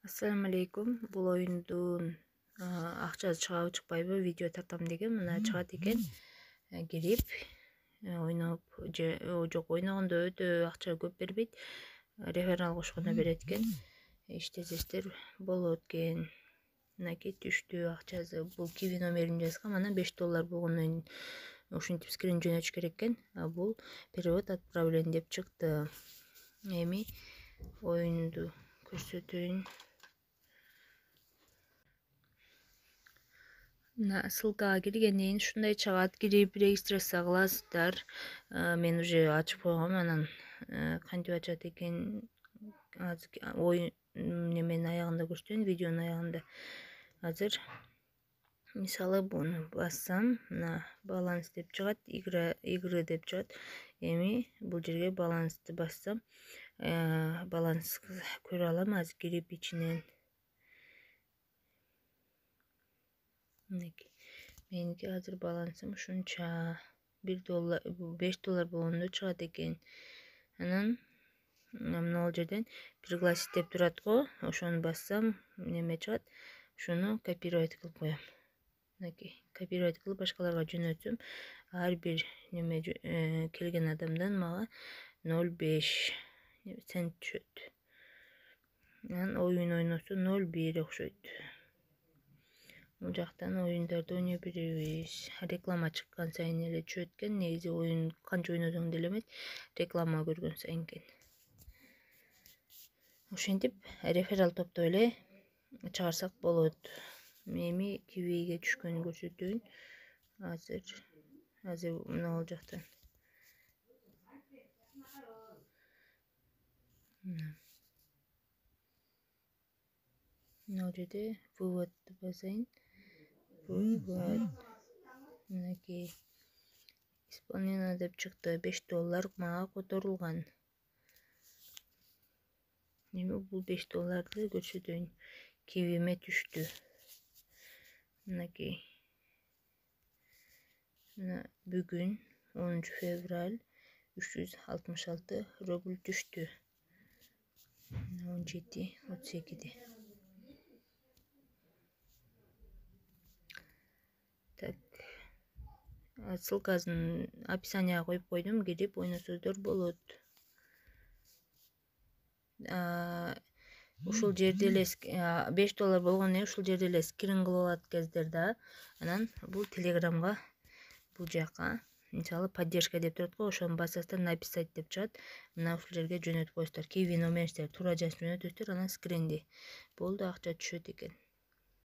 Assalamu alaikum. Бұл ойындың ақшасы шығабы шықпайбы видео тартам деген мына чыгат экен. Кирип ойноп жок ойногондо өтө акча көп бербейт. Реферал кошкондо берет экен. Иштесештер болот экен. Мынакей түштү акчасы. Бул киви номерин жазган. Анан $5 болгондон ушинтип скрин жөнөтүш керек экен. Бул перевод отправлен деп чыкты. Эми oyundu көрсөтөйүн. Ссылкага киргенден ушундай чыгат, кирип регистрация кыласыздар. Мен уже ачып койгом, анан кантип ачат экен ойын неменин аягында көрсөтөйүн, видеонун аягында. Азыр мисалы буну бассам, мына баланс деп чыгат, игры деп чыгат. Эми бул жерге балансты бассам, баланс көрө алам. Азыр кирип ичинен меники азыр балансым ушунча $5 болгондо чыгат экен. Анан мына жерден пригласить деп турат го, ошону бассам неме чыгат. Ушуну копировать кылып коем. Мынакей копировать кылып башкаларга жөнөтсөм, ар бир неме келген адамдан мага 0,5 цент түшөт. Анан оюн ойносо 0,1 окшойт. Бул жактан оюндарды ойной беребиз. Реклама чыккан сайын эле түшөт экен. Негизи оюн канча ойносоң деле эмес, реклама көргөн сайын экен. Ошентип реферал топтоп эле чыгарсак болот. Эми кивиге түшкөнүн көрсөтөйүн. Азыр мына бул жактан. Мына жерде выводду басайын. Вывод. Мынакей исполнение деп чыкты. $5 мага которулган. Эми бул $5 көрсөтөйүн. Кивиме түштү. Мынакей. Мына бүгүн 10 февраль 366 рубль түштү. 17:32. Так. Ссылкасын описанияга коюп койдум, кирип ойносоздор болот. Ушул жерде эле $5 болгондон кийин ушул жерде эле скрин кылып алат кездер да. Анан бул телеграмга бул жака мисалы поддержка деп турат го, ошону басасыздар, написать деп чыгат. Мына ушул жерге жөнөтүп коесуздар. Киви номериңиздерди туура жазып жөнөтөсүздөр, анан скринди болду, акча түшөт экен.